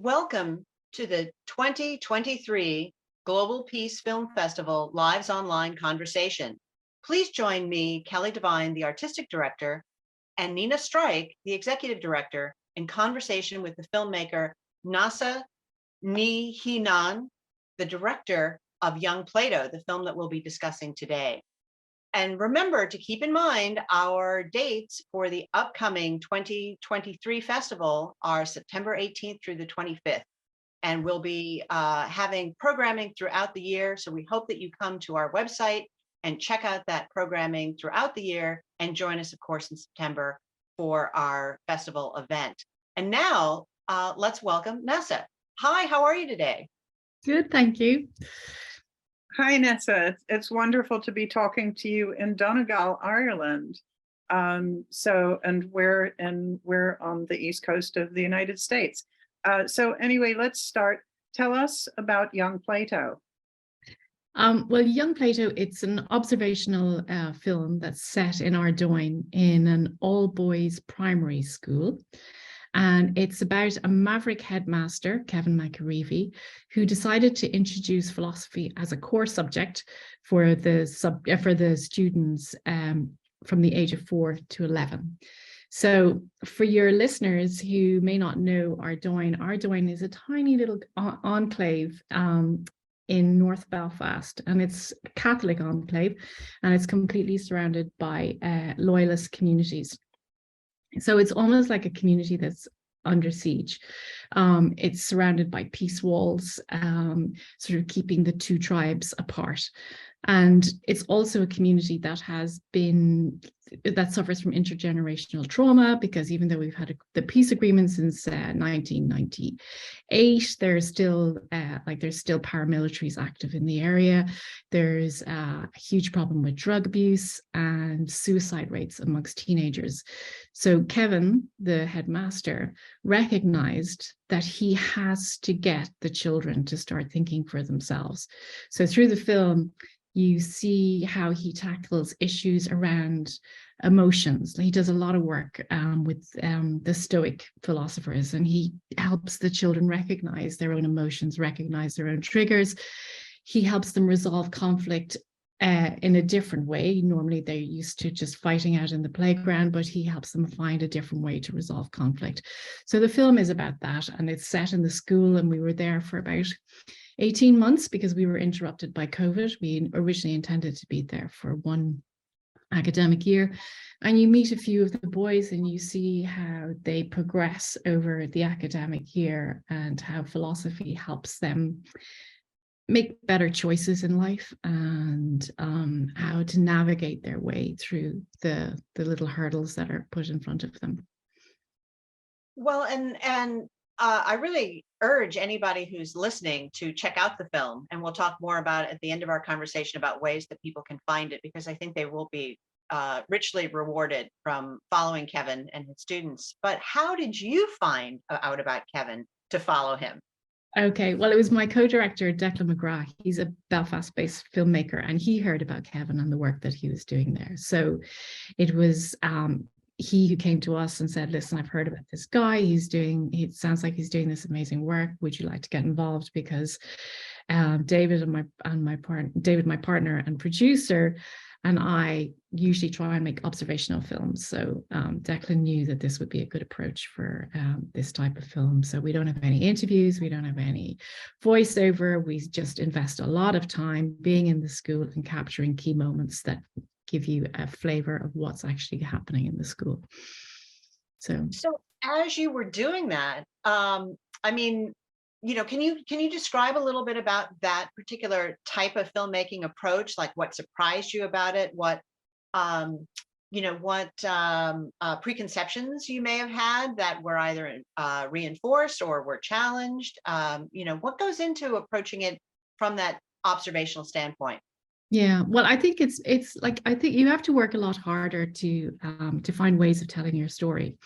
Welcome to the 2023 Global Peace Film Festival Lives Online Conversation. Please join me, Kelly Devine, the Artistic Director, and Nina Strike, the Executive Director, in conversation with the filmmaker Nasa Nihinan, the Director of Young Plato, the film that we'll be discussing today. And remember to keep in mind our dates for the upcoming 2023 festival are September 18th through the 25th. And we'll be having programming throughout the year. So we hope that you come to our website and check out that programming throughout the year and join us, of course, in September for our festival event. And now let's welcome Nessa. Hi, how are you today? Good, thank you. Hi, Nessa. It's wonderful to be talking to you in Donegal, Ireland. And we're on the East Coast of the United States. So anyway, let's start. Tell us about Young Plato. Well, Young Plato, it's an observational film that's set in Ardoyne in an all-boys primary school. And it's about a maverick headmaster, Kevin McAreevy, who decided to introduce philosophy as a core subject for the students from the age of 4 to 11. So for your listeners who may not know Ardoyne, Ardoyne is a tiny little enclave in North Belfast, and it's a Catholic enclave, and it's completely surrounded by loyalist communities. So it's almost like a community that's under siege. It's surrounded by peace walls, sort of keeping the two tribes apart. And it's also a community that suffers from intergenerational trauma, because even though we've had the peace agreement since 1998, there's still paramilitaries active in the area. There's a huge problem with drug abuse and suicide rates amongst teenagers. So Kevin, the headmaster, recognized that he has to get the children to start thinking for themselves. So through the film, you see how he tackles issues around emotions. He does a lot of work with the Stoic philosophers, and he helps the children recognize their own emotions, recognize their own triggers. He helps them resolve conflict in a different way. Normally they're used to just fighting out in the playground, but he helps them find a different way to resolve conflict. So the film is about that, and it's set in the school, and we were there for about 18 months because we were interrupted by COVID. We originally intended to be there for one academic year, and you meet a few of the boys and you see how they progress over the academic year and how philosophy helps them make better choices in life, and how to navigate their way through the little hurdles that are put in front of them. Well, and I really urge anybody who's listening to check out the film, and we'll talk more about it at the end of our conversation about ways that people can find it, because I think they will be richly rewarded from following Kevin and his students. But how did you find out about Kevin to follow him? Okay, well, it was my co-director, Declan McGrath. He's a Belfast-based filmmaker, and he heard about Kevin and the work that he was doing there. So it was he who came to us and said, listen, I've heard about this guy. It sounds like he's doing this amazing work. Would you like to get involved? Because David, my partner and producer, and I usually try and make observational films. So Declan knew that this would be a good approach for this type of film. So we don't have any interviews, we don't have any voiceover. We just invest a lot of time being in the school and capturing key moments that give you a flavor of what's actually happening in the school. So as you were doing that, can you describe a little bit about that particular type of filmmaking approach? Like what surprised you about it? What preconceptions you may have had that were either reinforced or were challenged? What goes into approaching it from that observational standpoint? Yeah, well, I think I think you have to work a lot harder to find ways of telling your story,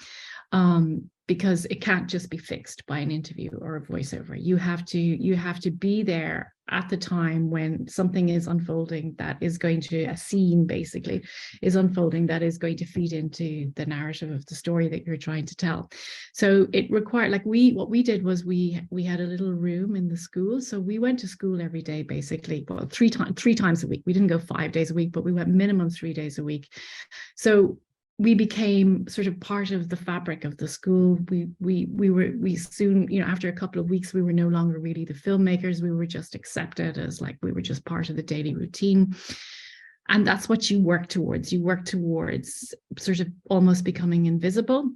because it can't just be fixed by an interview or a voiceover. You have to be there at the time when something is unfolding that is going to, a scene basically is unfolding that is going to feed into the narrative of the story that you're trying to tell. So it required, like what we did was we had a little room in the school. So we went to school every day, basically, well, three times a week. We didn't go 5 days a week, but we went minimum 3 days a week. So we became sort of part of the fabric of the school. We soon, you know, after a couple of weeks, we were no longer really the filmmakers. We were just accepted as like, we were just part of the daily routine. And that's what you work towards. You work towards sort of almost becoming invisible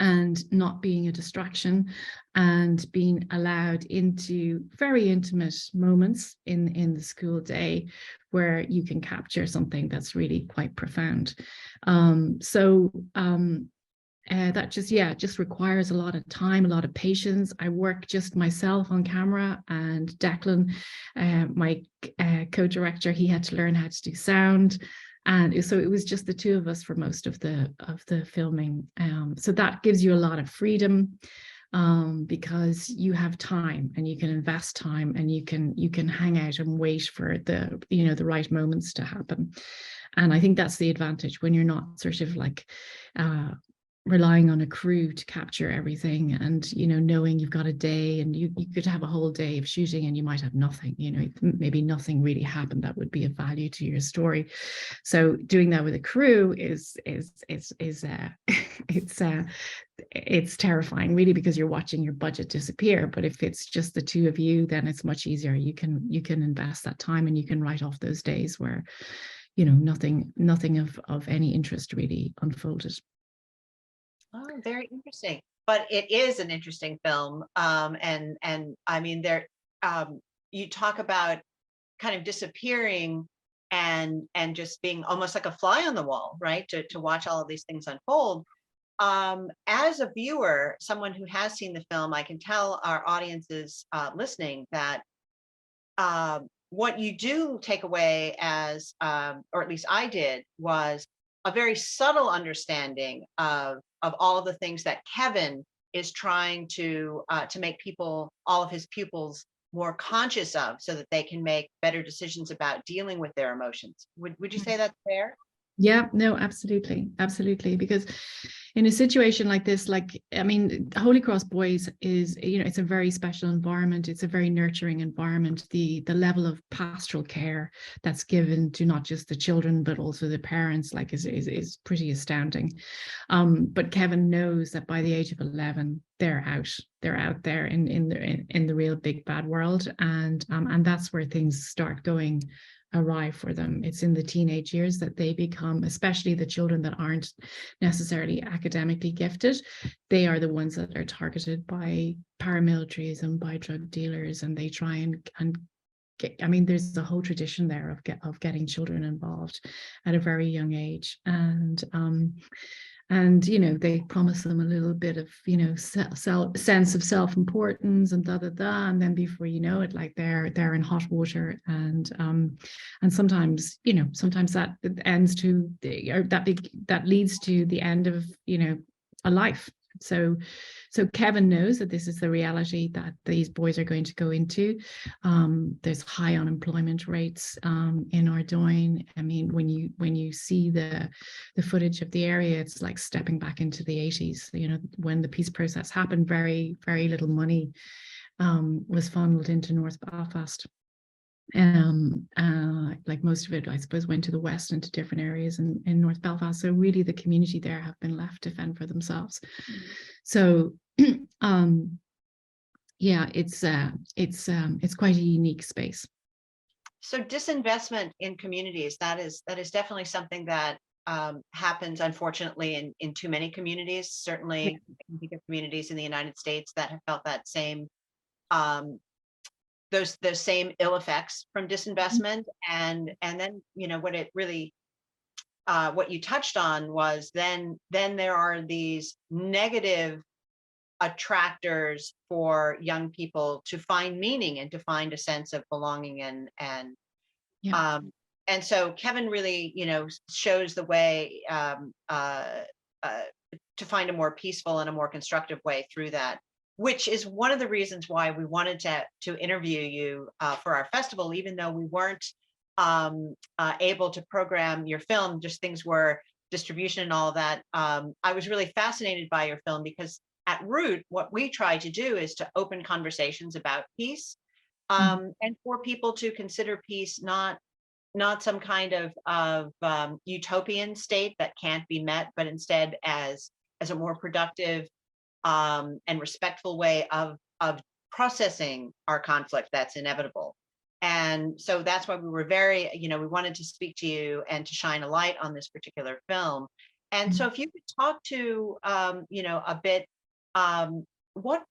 and not being a distraction, and being allowed into very intimate moments in the school day where you can capture something that's really quite profound. That just requires a lot of time, a lot of patience. I work just myself on camera, and Declan, my co-director, he had to learn how to do sound. And so it was just the two of us for most of the filming. So that gives you a lot of freedom, because you have time and you can invest time, and you can hang out and wait for the right moments to happen. And I think that's the advantage when you're not sort of like relying on a crew to capture everything, and knowing you've got a day, and you could have a whole day of shooting and you might have nothing, maybe nothing really happened that would be of value to your story. So doing that with a crew is it's terrifying, really, because you're watching your budget disappear. But if it's just the two of you, then it's much easier. You can invest that time, and you can write off those days where nothing of any interest really unfolded. Oh, very interesting. But it is an interesting film. And I mean, you talk about kind of disappearing and just being almost like a fly on the wall, right? To watch all of these things unfold. As a viewer, someone who has seen the film, I can tell our audiences listening that what you do take away as, or at least I did, was a very subtle understanding of all of the things that Kevin is trying to make all of his pupils more conscious of, so that they can make better decisions about dealing with their emotions. Would you say that's fair? Yeah, no, absolutely. Because in a situation like this, I mean, Holy Cross Boys is, it's a very special environment. It's a very nurturing environment. The level of pastoral care that's given to not just the children, but also the parents, is pretty astounding. But Kevin knows that by the age of 11, they're out there in the real big bad world. And that's where things start going awry for them. It's in the teenage years that they become, especially the children that aren't necessarily academically gifted, they are the ones that are targeted by paramilitaries and by drug dealers, and they try and get, I mean, there's a whole tradition there of getting children involved at a very young age. And they promise them a little bit of sense of self-importance and and then before you know it, they're in hot water, and sometimes that ends to that leads to the end of a life. So Kevin knows that this is the reality that these boys are going to go into. There's high unemployment rates in Ardoyne. I mean, when you see the footage of the area, it's like stepping back into the 80s. When the peace process happened, very, very little money was funneled into North Belfast. Like most of it, I suppose, went to the west and to different areas in North Belfast. So really the community there have been left to fend for themselves. So yeah, it's quite a unique space. So disinvestment in communities, that is definitely something that happens, unfortunately, in too many communities. Certainly, I can think of communities in the United States that have felt that same those same ill effects from disinvestment. And then what it really what you touched on was then there are these negative attractors for young people to find meaning and to find a sense of belonging and so Kevin really shows the way find a more peaceful and a more constructive way through that, which is one of the reasons why we wanted to interview you for our festival, even though we weren't able to program your film, just things were distribution and all of that. I was really fascinated by your film because at root, what we try to do is to open conversations about peace, and for people to consider peace not some kind of utopian state that can't be met, but instead as a more productive and respectful way of processing our conflict that's inevitable. And so that's why we were very, we wanted to speak to you and to shine a light on this particular film. And so if you could talk to, a bit, what,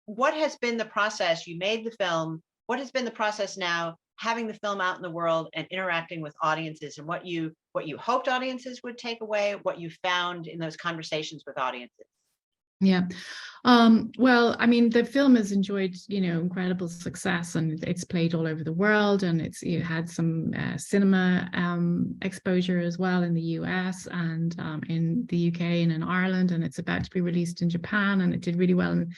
what has been the process? You made the film. What has been the process now, having the film out in the world and interacting with audiences, and what you hoped audiences would take away, what you found in those conversations with audiences? Yeah. Well, I mean, the film has enjoyed, incredible success, and it's played all over the world, and it had some cinema exposure as well in the US and in the UK and in Ireland, and it's about to be released in Japan, and it did really well in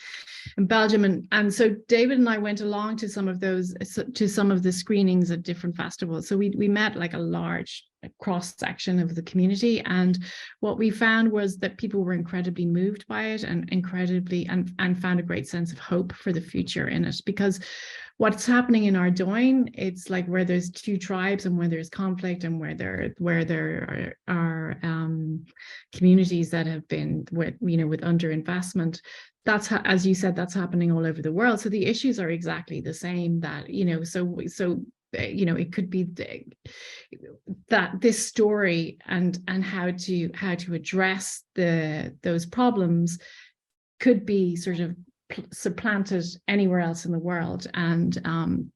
Belgium. And so David and I went along to some of the screenings at different festivals. So we met like a large cross section of the community, and what we found was that people were incredibly moved by it and and found a great sense of hope for the future in it, because what's happening in Ardoyne, it's like where there's two tribes and where there's conflict and where there are communities that have been with underinvestment. That's as you said, that's happening all over the world. So the issues are exactly the same. That it could be that this story and how to address those problems could be sort of supplanted anywhere else in the world, and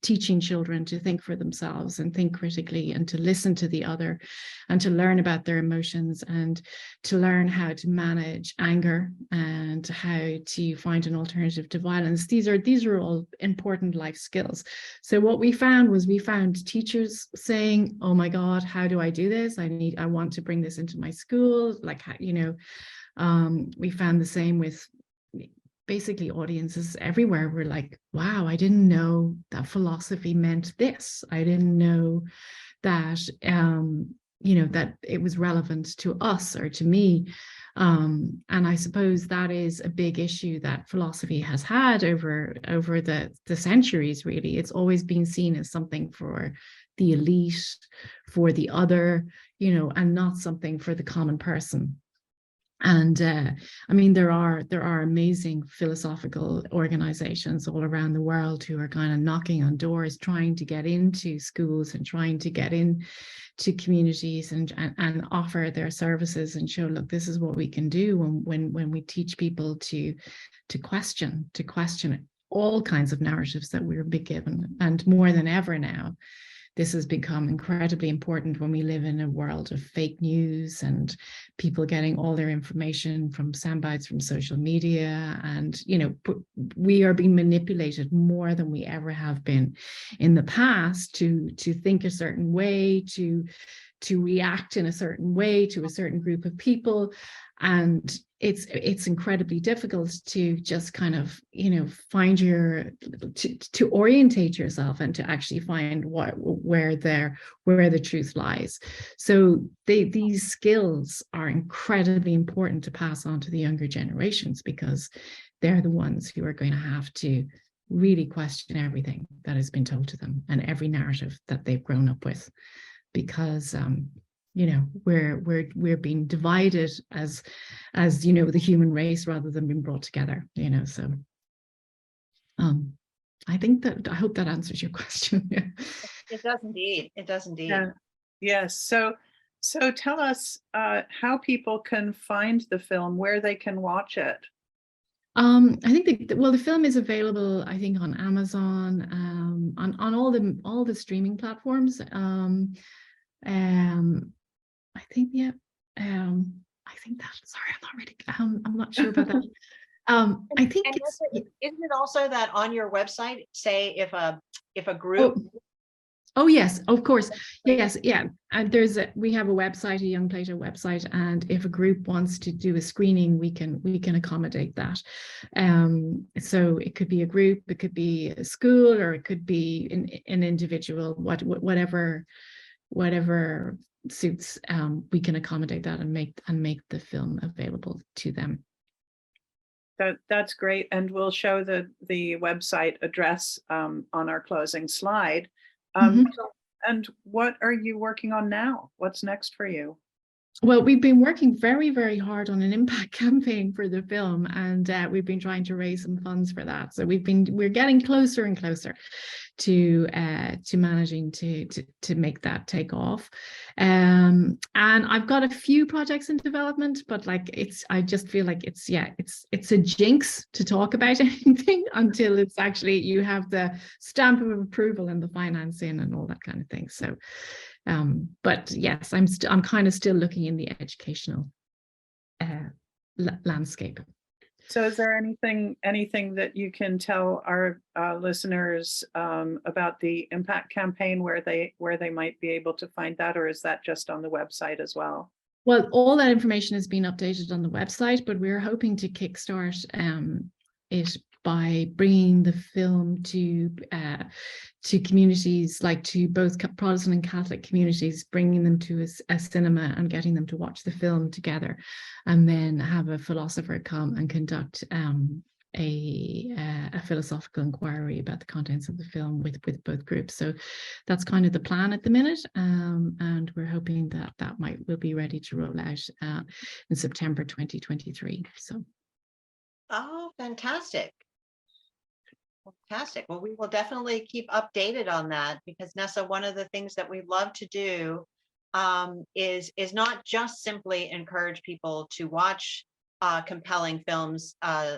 teaching children to think for themselves and think critically and to listen to the other and to learn about their emotions and to learn how to manage anger and how to find an alternative to violence. These are all important life skills. So what we found teachers saying, oh my God, how do I do this? I want to bring this into my school. We found the same with basically audiences everywhere were like, wow, I didn't know that philosophy meant this. I didn't know that, that it was relevant to us or to me. And I suppose that is a big issue that philosophy has had over the centuries, really. It's always been seen as something for the elite, for the other, and not something for the common person. And I mean, there are amazing philosophical organizations all around the world who are kind of knocking on doors, trying to get into schools and trying to get into communities and offer their services and show, look, this is what we can do when we teach people to question all kinds of narratives that we're being given. And more than ever now, this has become incredibly important when we live in a world of fake news and people getting all their information from soundbites from social media. And, we are being manipulated more than we ever have been in the past to think a certain way, to react in a certain way to a certain group of people. And it's incredibly difficult to just kind of, find to orientate yourself and to actually find where the truth lies. So these skills are incredibly important to pass on to the younger generations, because they're the ones who are going to have to really question everything that has been told to them and every narrative that they've grown up with, because we're being divided as the human race rather than being brought together. So I hope that answers your question. It does indeed. It does indeed. Yeah. Yes. So tell us how people can find the film, where they can watch it. I think the film is available, I think, on Amazon, on all the streaming platforms. I think, yeah. I think that. Sorry, I'm not really. I'm not sure about that. I think isn't it also that on your website, say if a group Oh yes, of course. Yes, yeah. And we have a website, a Young Plato website, and if a group wants to do a screening, we can accommodate that. So it could be a group, it could be a school, or it could be an individual. Whatever suits. We can accommodate that and make the film available to them. That's great, and we'll show the website address on our closing slide. And what are you working on now? What's next for you? Well, we've been working very, very hard on an impact campaign for the film, and we've been trying to raise some funds for that. So we're getting closer and closer to managing to make that take off. And I've got a few projects in development, but I just feel like it's a jinx to talk about anything until it's actually you have the stamp of approval and the financing and all that kind of thing. So but yes, I'm kind of still looking in the educational landscape. So is there anything that you can tell our listeners about the impact campaign, where they might be able to find that, or is that just on the website as well? Well, all that information has been updated on the website, but we're hoping to kickstart it by bringing the film to communities, like to both Protestant and Catholic communities, bringing them to a cinema and getting them to watch the film together, and then have a philosopher come and conduct a philosophical inquiry about the contents of the film with both groups. So that's kind of the plan at the minute, and we're hoping that will be ready to roll out in September 2023. So. Oh, fantastic. Fantastic. Well, we will definitely keep updated on that, because Nessa, one of the things that we love to do is not just simply encourage people to watch compelling films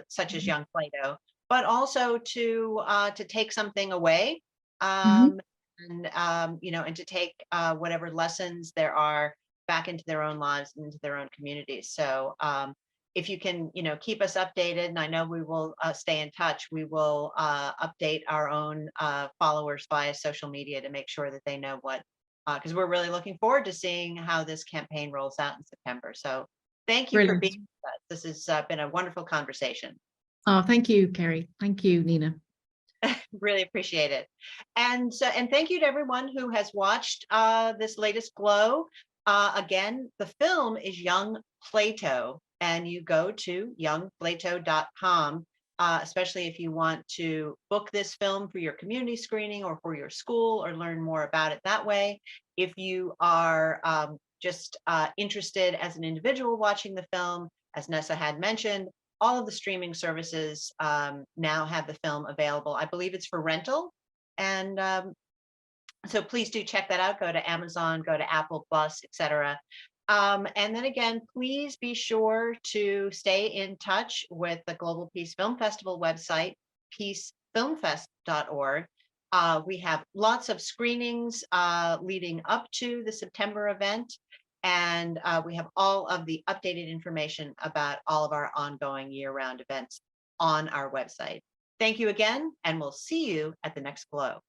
such as Young Plato, but also to take something away, and and to take whatever lessons there are back into their own lives and into their own communities. So if you can, keep us updated, and I know we will stay in touch, we will update our own followers via social media to make sure that they know what, because we're really looking forward to seeing how this campaign rolls out in September. So thank you for being with us. This has been a wonderful conversation. Oh, thank you, Carrie. Thank you, Nina. Really appreciate it. And thank you to everyone who has watched this latest Glow. Again, the film is Young Plato, and you go to youngplato.com, especially if you want to book this film for your community screening or for your school, or learn more about it that way. If you are just interested as an individual watching the film, as Nessa had mentioned, all of the streaming services now have the film available. I believe it's for rental. And so please do check that out. Go to Amazon, go to Apple Plus, etc. And then again, please be sure to stay in touch with the Global Peace Film Festival website, peacefilmfest.org. We have lots of screenings leading up to the September event. And we have all of the updated information about all of our ongoing year-round events on our website. Thank you again, and we'll see you at the next Glow.